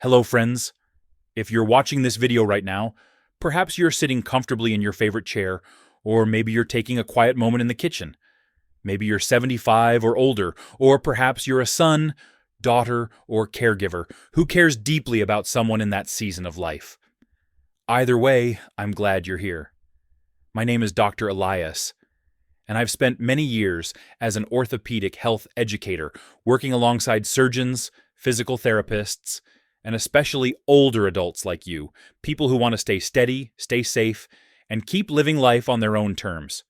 Hello, friends. If you're watching this video right now, perhaps you're sitting comfortably in your favorite chair, or maybe you're taking a quiet moment in the kitchen. Maybe you're 75 or older, or perhaps you're a son, daughter, or caregiver who cares deeply about someone in that season of life. Either way, I'm glad you're here. My name is Dr. Elias, and I've spent many years as an orthopedic health educator working alongside surgeons, physical therapists, and especially older adults like you, people who want to stay steady, stay safe, and keep living life on their own terms.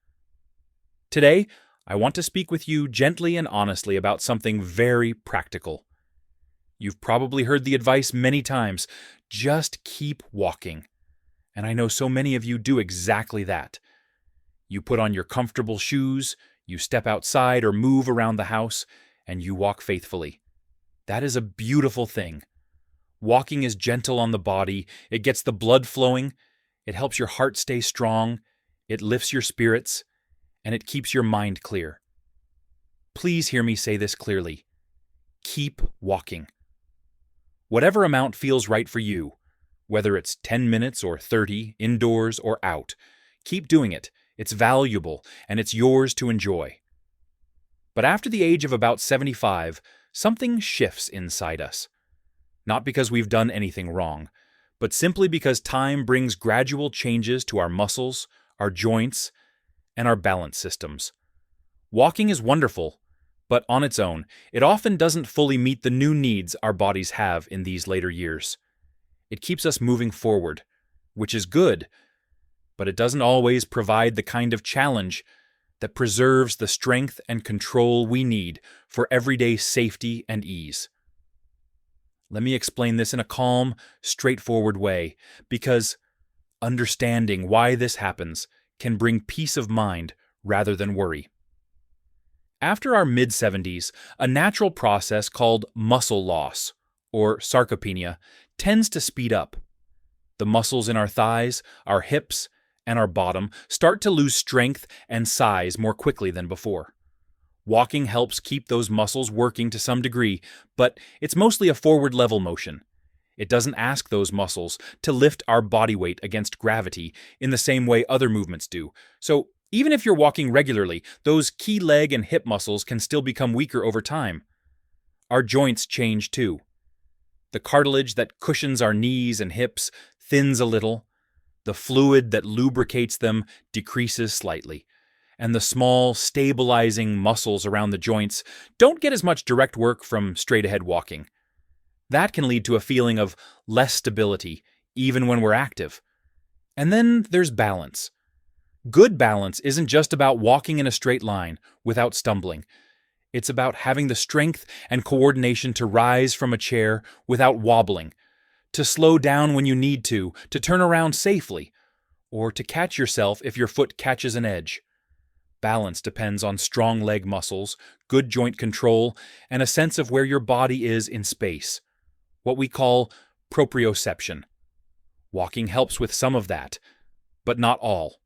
Today, I want to speak with you gently and honestly about something very practical. You've probably heard the advice many times, just keep walking. And I know so many of you do exactly that. You put on your comfortable shoes, you step outside or move around the house, and you walk faithfully. That is a beautiful thing. Walking is gentle on the body, it gets the blood flowing, it helps your heart stay strong, it lifts your spirits, and it keeps your mind clear. Please hear me say this clearly. Keep walking. Whatever amount feels right for you, whether it's 10 minutes or 30, indoors or out, keep doing it. It's valuable, and it's yours to enjoy. But after the age of about 75, something shifts inside us. Not because we've done anything wrong, but simply because time brings gradual changes to our muscles, our joints, and our balance systems. Walking is wonderful, but on its own, it often doesn't fully meet the new needs our bodies have in these later years. It keeps us moving forward, which is good, but it doesn't always provide the kind of challenge that preserves the strength and control we need for everyday safety and ease. Let me explain this in a calm, straightforward way, because understanding why this happens can bring peace of mind rather than worry. After our mid-70s, a natural process called muscle loss, or sarcopenia, tends to speed up. The muscles in our thighs, our hips, and our bottom start to lose strength and size more quickly than before. Walking helps keep those muscles working to some degree, but it's mostly a forward level motion. It doesn't ask those muscles to lift our body weight against gravity in the same way other movements do. So even if you're walking regularly, those key leg and hip muscles can still become weaker over time. Our joints change too. The cartilage that cushions our knees and hips thins a little. The fluid that lubricates them decreases slightly. And the small, stabilizing muscles around the joints don't get as much direct work from straight-ahead walking. That can lead to a feeling of less stability, even when we're active. And then there's balance. Good balance isn't just about walking in a straight line without stumbling. It's about having the strength and coordination to rise from a chair without wobbling, to slow down when you need to turn around safely, or to catch yourself if your foot catches an edge. Balance depends on strong leg muscles, good joint control, and a sense of where your body is in space, what we call proprioception. Walking helps with some of that, but not all.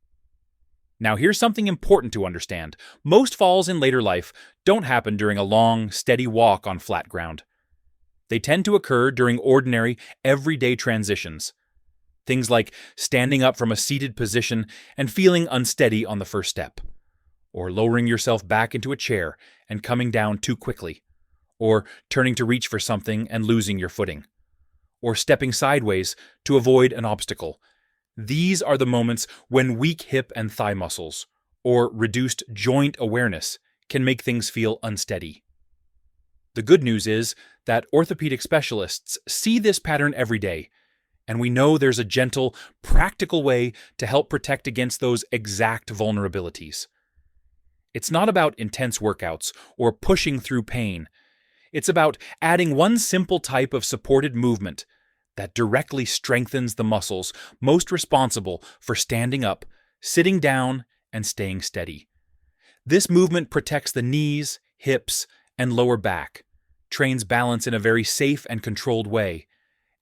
Now here's something important to understand. Most falls in later life don't happen during a long, steady walk on flat ground. They tend to occur during ordinary, everyday transitions. Things like standing up from a seated position and feeling unsteady on the first step, or lowering yourself back into a chair and coming down too quickly, or turning to reach for something and losing your footing, or stepping sideways to avoid an obstacle. These are the moments when weak hip and thigh muscles, or reduced joint awareness, can make things feel unsteady. The good news is that orthopedic specialists see this pattern every day, and we know there's a gentle, practical way to help protect against those exact vulnerabilities. It's not about intense workouts or pushing through pain. It's about adding one simple type of supported movement that directly strengthens the muscles most responsible for standing up, sitting down, and staying steady. This movement protects the knees, hips, and lower back, trains balance in a very safe and controlled way,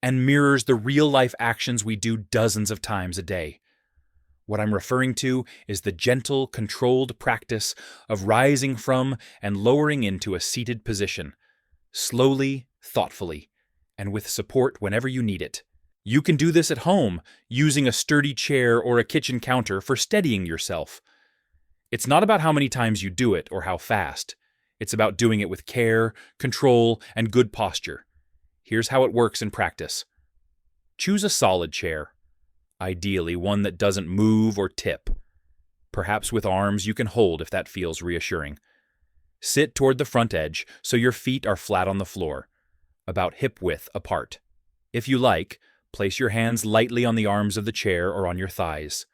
and mirrors the real-life actions we do dozens of times a day. What I'm referring to is the gentle, controlled practice of rising from and lowering into a seated position, slowly, thoughtfully, and with support whenever you need it. You can do this at home, using a sturdy chair or a kitchen counter for steadying yourself. It's not about how many times you do it or how fast. It's about doing it with care, control, and good posture. Here's how it works in practice. Choose a solid chair, ideally one that doesn't move or tip, perhaps with arms you can hold if that feels reassuring. Sit toward the front edge so your feet are flat on the floor, about hip width apart. If you like, place your hands lightly on the arms of the chair or on your thighs.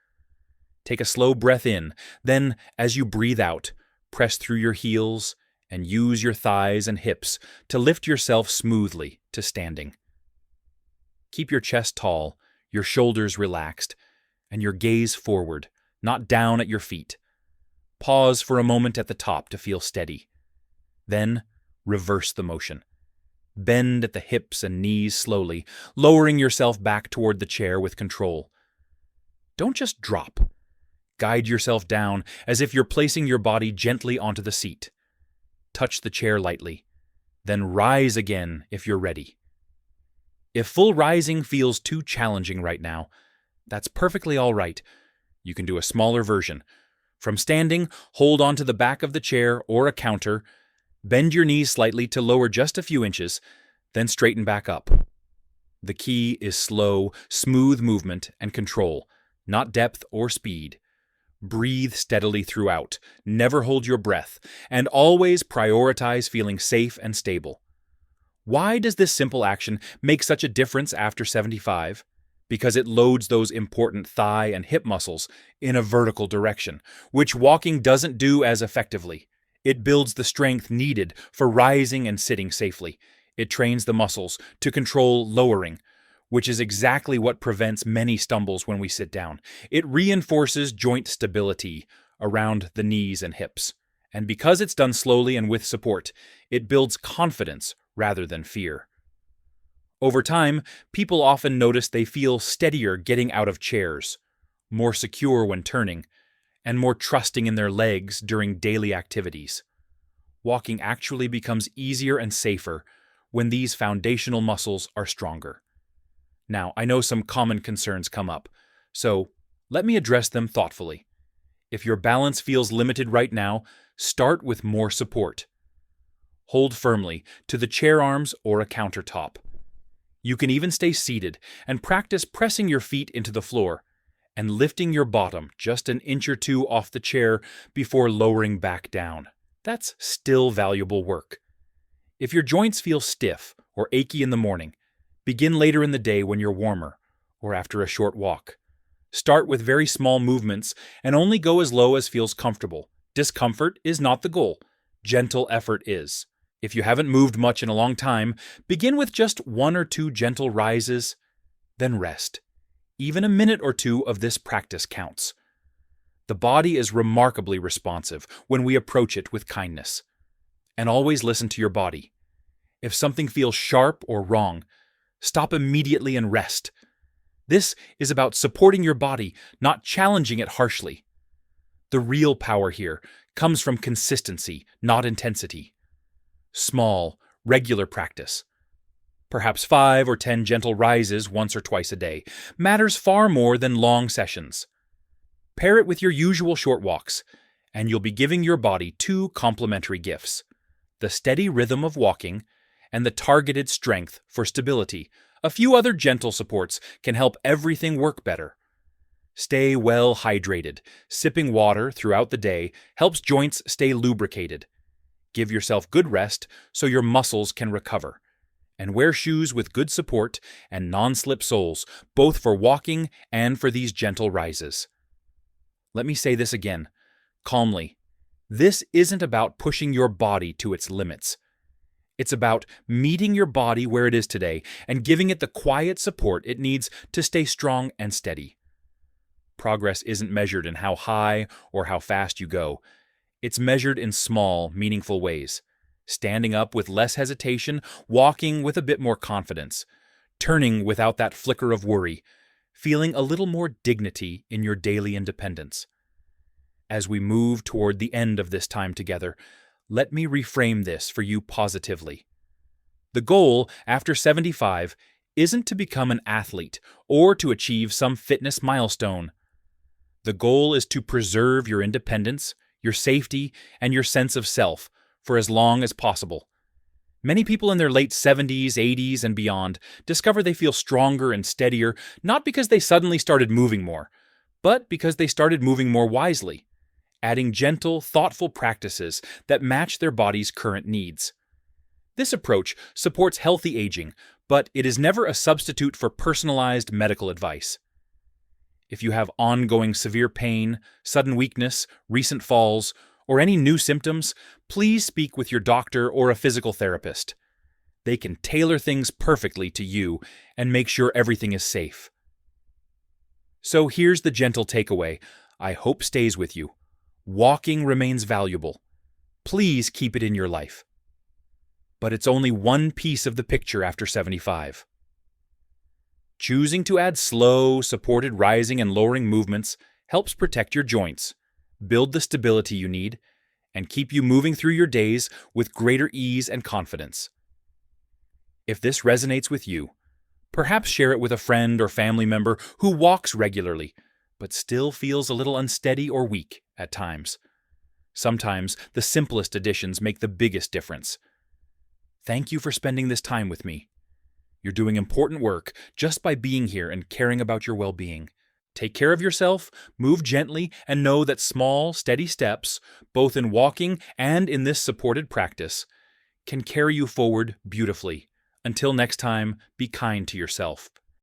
Take a slow breath in, then, as you breathe out, press through your heels and use your thighs and hips to lift yourself smoothly to standing. Keep your chest tall, your shoulders relaxed, and your gaze forward, not down at your feet. Pause for a moment at the top to feel steady. Then, reverse the motion. Bend at the hips and knees slowly, lowering yourself back toward the chair with control. Don't just drop. Guide yourself down as if you're placing your body gently onto the seat. Touch the chair lightly, then rise again if you're ready. If full rising feels too challenging right now, that's perfectly all right. You can do a smaller version. From standing, hold onto the back of the chair or a counter, bend your knees slightly to lower just a few inches, then straighten back up. The key is slow, smooth movement and control, not depth or speed. Breathe steadily throughout, never hold your breath, and always prioritize feeling safe and stable. Why does this simple action make such a difference after 75? Because it loads those important thigh and hip muscles in a vertical direction, which walking doesn't do as effectively. It builds the strength needed for rising and sitting safely. It trains the muscles to control lowering, which is exactly what prevents many stumbles when we sit down. It reinforces joint stability around the knees and hips. And because it's done slowly and with support, it builds confidence rather than fear. Over time, people often notice they feel steadier getting out of chairs, more secure when turning, and more trusting in their legs during daily activities. Walking actually becomes easier and safer when these foundational muscles are stronger. Now, I know some common concerns come up, so let me address them thoughtfully. If your balance feels limited right now, start with more support. Hold firmly to the chair arms or a countertop. You can even stay seated and practice pressing your feet into the floor and lifting your bottom just an inch or two off the chair before lowering back down. That's still valuable work. If your joints feel stiff or achy in the morning, begin later in the day when you're warmer or after a short walk. Start with very small movements and only go as low as feels comfortable. Discomfort is not the goal. Gentle effort is. If you haven't moved much in a long time, begin with just 1 or 2 gentle rises, then rest. Even a minute or 2 of this practice counts. The body is remarkably responsive when we approach it with kindness. And always listen to your body. If something feels sharp or wrong, stop immediately and rest. This is about supporting your body, not challenging it harshly. The real power here comes from consistency, not intensity. Small, regular practice, perhaps 5 or 10 gentle rises once or twice a day, matters far more than long sessions. Pair it with your usual short walks, and you'll be giving your body 2 complementary gifts: the steady rhythm of walking and the targeted strength for stability. A few other gentle supports can help everything work better. Stay well hydrated. Sipping water throughout the day helps joints stay lubricated. Give yourself good rest so your muscles can recover. And wear shoes with good support and non-slip soles, both for walking and for these gentle rises. Let me say this again, calmly. This isn't about pushing your body to its limits. It's about meeting your body where it is today and giving it the quiet support it needs to stay strong and steady. Progress isn't measured in how high or how fast you go. It's measured in small, meaningful ways. Standing up with less hesitation, walking with a bit more confidence, turning without that flicker of worry, feeling a little more dignity in your daily independence. As we move toward the end of this time together, let me reframe this for you positively. The goal after 75 isn't to become an athlete or to achieve some fitness milestone. The goal is to preserve your independence, your safety, and your sense of self for as long as possible. Many people in their late 70s, 80s, and beyond discover they feel stronger and steadier not because they suddenly started moving more, but because they started moving more wisely, adding gentle, thoughtful practices that match their body's current needs. This approach supports healthy aging, but it is never a substitute for personalized medical advice. If you have ongoing severe pain, sudden weakness, recent falls, or any new symptoms, please speak with your doctor or a physical therapist. They can tailor things perfectly to you and make sure everything is safe. So here's the gentle takeaway I hope stays with you. Walking remains valuable. Please keep it in your life. But it's only one piece of the picture after 75. Choosing to add slow, supported rising and lowering movements helps protect your joints, build the stability you need, and keep you moving through your days with greater ease and confidence. If this resonates with you, perhaps share it with a friend or family member who walks regularly, but still feels a little unsteady or weak at times. Sometimes the simplest additions make the biggest difference. Thank you for spending this time with me. You're doing important work just by being here and caring about your well-being. Take care of yourself, move gently, and know that small, steady steps, both in walking and in this supported practice, can carry you forward beautifully. Until next time, be kind to yourself.